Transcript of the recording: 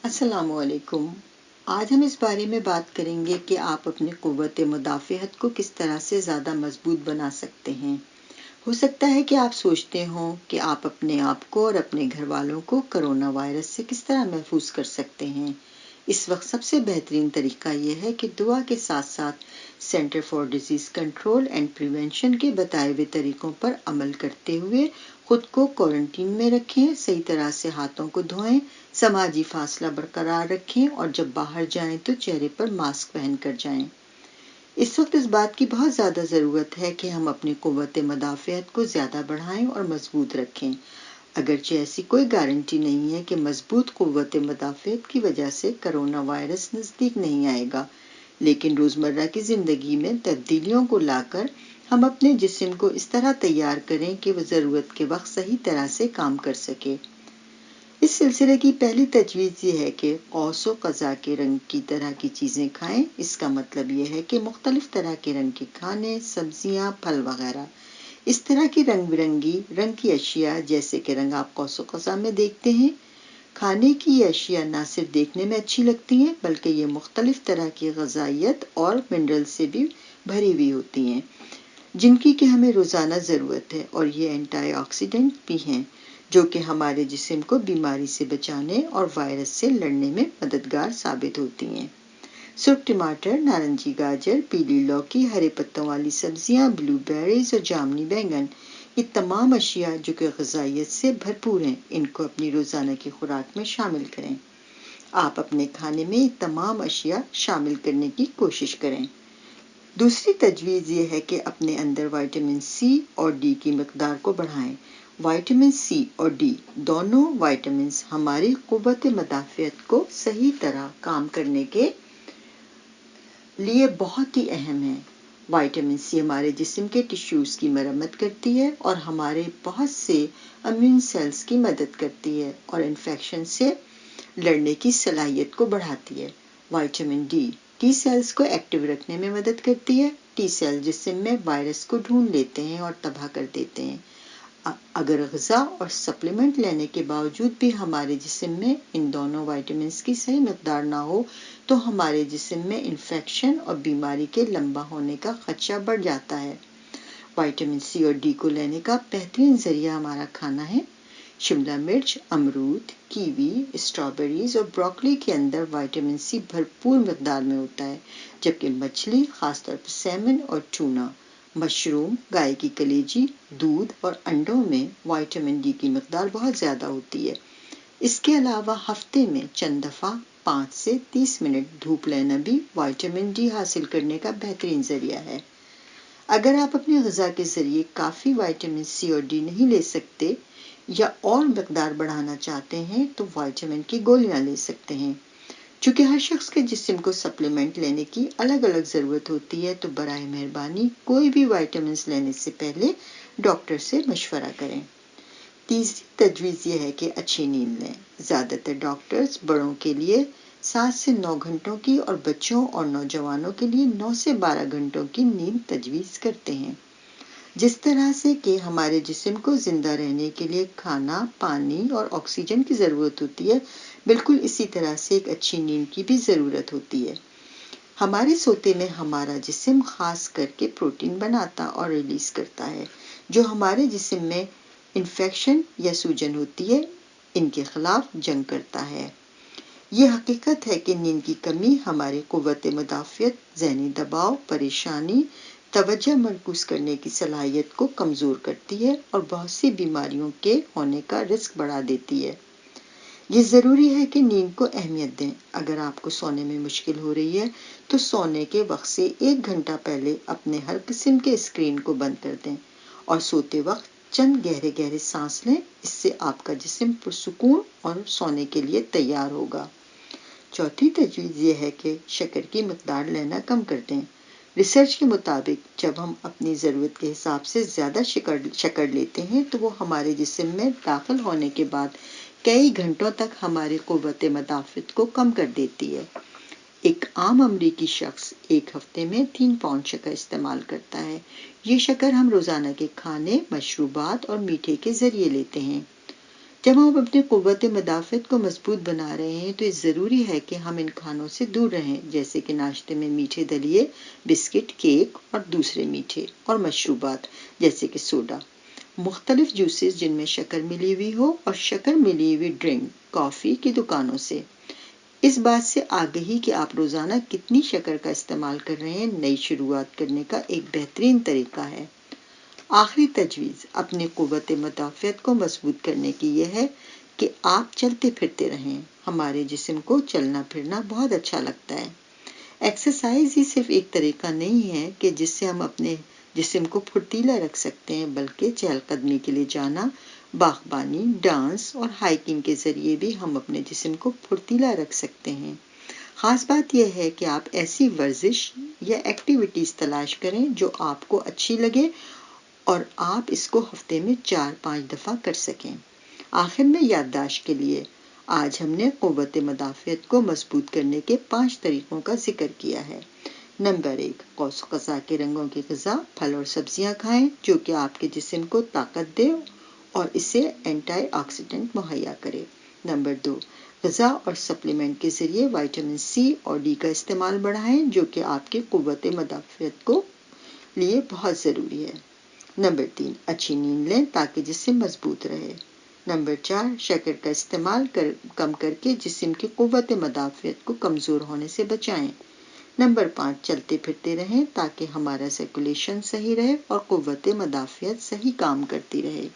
السلام علیکم۔ آج ہم اس بارے میں بات کریں گے کہ آپ اپنی قوت مدافعت کو کس طرح سے زیادہ مضبوط بنا سکتے ہیں۔ ہو سکتا ہے کہ آپ سوچتے ہوں کہ آپ اپنے آپ کو اور اپنے گھر والوں کو کرونا وائرس سے کس طرح محفوظ کر سکتے ہیں۔ اس وقت سب سے بہترین طریقہ یہ ہے کہ دعا کے ساتھ ساتھ centre for disease control and prevention کے بتائے ہوئے طریقوں پر عمل کرتے ہوئے خود کو کوارنٹین میں رکھیں، صحیح طرح سے ہاتھوں کو دھوئیں، سماجی فاصلہ برقرار رکھیں اور جب باہر جائیں تو چہرے پر ماسک پہن کر جائیں۔ اس وقت اس بات کی بہت زیادہ ضرورت ہے کہ ہم اپنی قوت مدافعت کو زیادہ بڑھائیں اور مضبوط رکھیں۔ اگرچہ ایسی کوئی گارنٹی نہیں ہے کہ مضبوط قوت مدافعت کی وجہ سے کرونا وائرس نزدیک نہیں آئے گا، لیکن روزمرہ کی زندگی میں تبدیلیوں کو لا کر ہم اپنے جسم کو اس طرح تیار کریں کہ وہ ضرورت کے وقت صحیح طرح سے کام کر سکے۔ اس سلسلے کی پہلی تجویز یہ ہے کہ قوس و قزح کے رنگ کی طرح کی چیزیں کھائیں۔ اس کا مطلب یہ ہے کہ مختلف طرح کے رنگ کے کھانے، سبزیاں، پھل وغیرہ، اس طرح کی رنگ برنگی رنگ کی اشیاء جیسے کہ رنگ آپ قوس و قزح میں دیکھتے ہیں۔ کھانے کی یہ اشیاء نہ صرف دیکھنے میں اچھی لگتی ہیں بلکہ یہ مختلف طرح کی غذائیت اور منرل سے بھی بھری ہوئی ہوتی ہیں جن کی کہ ہمیں روزانہ ضرورت ہے، اور یہ اینٹی آکسیڈنٹ بھی ہیں جو کہ ہمارے جسم کو بیماری سے بچانے اور وائرس سے لڑنے میں مددگار ثابت ہوتی ہیں۔ سرخ ٹماٹر، نارنجی گاجر، پیلی لوکی، ہرے پتوں والی سبزیاں، بلو بیریز اور جامنی بینگن، یہ تمام اشیاء جو کہ غذائیت سے بھرپور ہیں، ان کو اپنی روزانہ کی خوراک میں شامل کریں۔ آپ اپنے کھانے میں یہ تمام اشیاء شامل کرنے کی کوشش کریں۔ دوسری تجویز یہ ہے کہ اپنے اندر وٹامن سی اور ڈی کی مقدار کو بڑھائیں۔ وٹامن سی اور ڈی دونوں وٹامنز ہماری قوت مدافعت کو صحیح طرح کام کرنے کے لیے بہت ہی اہم ہیں۔ وٹامن سی ہمارے جسم کے ٹیشوز کی مرمت کرتی ہے اور ہمارے بہت سے امیون سیلز کی مدد کرتی ہے اور انفیکشن سے لڑنے کی صلاحیت کو بڑھاتی ہے۔ وٹامن ڈی ٹی سیلز کو ایکٹیو رکھنے میں مدد کرتی ہے۔ ٹی سیل جسم میں وائرس کو ڈھونڈ لیتے ہیں اور تباہ کر دیتے ہیں۔ اگر غذا اور سپلیمنٹ لینے کے باوجود بھی ہمارے جسم میں ان دونوں وٹامنز کی صحیح مقدار نہ ہو تو ہمارے جسم میں انفیکشن اور بیماری کے لمبا ہونے کا خدشہ بڑھ جاتا ہے۔ وٹامن سی اور ڈی کو لینے کا بہترین ذریعہ ہمارا کھانا ہے۔ شملہ مرچ، امرود، کیوی، اسٹرابیریز اور بروکلی کے اندر وٹامن سی بھرپور مقدار میں ہوتا ہے، جبکہ مچھلی، خاص طور پر سیمن اور ٹونا، مشروم، گائے کی کلیجی، دودھ اور انڈوں میں وٹامن ڈی کی مقدار بہت زیادہ ہوتی ہے۔ اس کے علاوہ ہفتے میں چند دفعہ 5 سے 30 منٹ دھوپ لینا بھی وٹامن ڈی حاصل کرنے کا بہترین ذریعہ ہے۔ اگر آپ اپنی غذا کے ذریعے کافی وٹامن سی اور ڈی نہیں لے سکتے یا اور مقدار بڑھانا چاہتے ہیں تو وٹامن کی گولیاں لے سکتے ہیں۔ چونکہ ہر شخص کے جسم کو سپلیمنٹ لینے کی الگ الگ ضرورت ہوتی ہے تو برائے مہربانی کوئی بھی وٹامنز لینے سے پہلے ڈاکٹر سے مشورہ کریں۔ تیسری تجویز یہ ہے کہ اچھی نیند لیں۔ زیادہ تر ڈاکٹرز بڑوں کے لیے 7 سے 9 گھنٹوں کی اور بچوں اور نوجوانوں کے لیے 9 سے 12 گھنٹوں کی نیند تجویز کرتے ہیں۔ جس طرح سے کہ ہمارے جسم کو زندہ رہنے کے لیے کھانا، پانی اور آکسیجن کی ضرورت ہوتی ہے، بالکل اسی طرح سے ایک اچھی نیند کی بھی ضرورت ہوتی ہے۔ ہمارے سوتے میں ہمارا جسم خاص کر کے پروٹین بناتا اور ریلیز کرتا ہے جو ہمارے جسم میں انفیکشن یا سوجن ہوتی ہے ان کے خلاف جنگ کرتا ہے۔ یہ حقیقت ہے کہ نیند کی کمی ہماری قوت مدافعت، ذہنی دباؤ، پریشانی، توجہ مرکوز کرنے کی صلاحیت کو کمزور کرتی ہے اور بہت سی بیماریوں کے ہونے کا رسک بڑھا دیتی ہے۔ یہ ضروری ہے کہ نیند کو اہمیت دیں۔ اگر آپ کو سونے میں مشکل ہو رہی ہے تو سونے کے وقت سے 1 گھنٹہ پہلے اپنے ہر قسم کے اسکرین کو بند کر دیں اور سوتے وقت چند گہرے گہرے سانس لیں۔ اس سے آپ کا جسم پرسکون اور سونے کے لیے تیار ہوگا۔ چوتھی تجویز یہ ہے کہ شکر کی مقدار لینا کم کر دیں۔ ریسرچ کے مطابق جب ہم اپنی ضرورت کے حساب سے زیادہ شکر لیتے ہیں تو وہ ہمارے جسم میں داخل ہونے کے بعد کئی گھنٹوں تک ہماری قوت مدافعت کو کم کر دیتی ہے۔ ایک عام امریکی شخص ایک ہفتے میں 3 پاؤنڈ شکر استعمال کرتا ہے۔ یہ شکر ہم روزانہ کے کھانے، مشروبات اور میٹھے کے ذریعے لیتے ہیں۔ جب ہم اپنے قوت مدافعت کو مضبوط بنا رہے ہیں تو یہ ضروری ہے کہ ہم ان کھانوں سے دور رہیں، جیسے کہ ناشتے میں میٹھے دلیے، بسکٹ، کیک اور دوسرے میٹھے اور مشروبات جیسے کہ سوڈا، مختلف جوسز جن میں شکر ملی ہوئی ہو اور شکر ملی ہوئی ڈرنک، کافی کی دکانوں سے۔ اس بات سے آگہی کہ آپ روزانہ کتنی شکر کا استعمال کر رہے ہیں نئی شروعات کرنے کا ایک بہترین طریقہ ہے۔ آخری تجویز اپنی قوت مدافعت کو مضبوط کرنے کی یہ ہے کہ آپ چلتے پھرتے رہیں۔ ہمارے جسم کو چلنا پھرنا بہت اچھا لگتا ہے۔ ایکسرسائز ہی صرف ایک طریقہ نہیں ہے کہ جس سے ہم اپنے جسم کو پھرتیلا رکھ سکتے ہیں، بلکہ چہل قدمی کے لیے جانا، باغبانی، ڈانس اور ہائکنگ کے ذریعے بھی ہم اپنے جسم کو پھرتیلا رکھ سکتے ہیں۔ خاص بات یہ ہے کہ آپ ایسی ورزش یا ایکٹیویٹیز تلاش کریں جو آپ کو اچھی لگے اور آپ اس کو ہفتے میں 4-5 دفعہ کر سکیں۔ آخر میں یادداشت کے لیے آج ہم نے قوت مدافعت کو مضبوط کرنے کے 5 طریقوں کا ذکر کیا ہے۔ نمبر 1، قوس قزح کے رنگوں کی غذا، پھل اور سبزیاں کھائیں جو کہ آپ کے جسم کو طاقت دے اور اسے اینٹی آکسیڈنٹ مہیا کرے۔ نمبر 2، غذا اور سپلیمنٹ کے ذریعے وٹامن سی اور ڈی کا استعمال بڑھائیں جو کہ آپ کی قوت مدافعت کو لیے بہت ضروری ہے۔ نمبر 3، اچھی نیند لیں تاکہ جسم مضبوط رہے۔ نمبر 4، شکر کا استعمال کم کر کے جسم کی قوت مدافعت کو کمزور ہونے سے بچائیں۔ نمبر 5، چلتے پھرتے رہیں تاکہ ہمارا سرکولیشن صحیح رہے اور قوت مدافعت صحیح کام کرتی رہے۔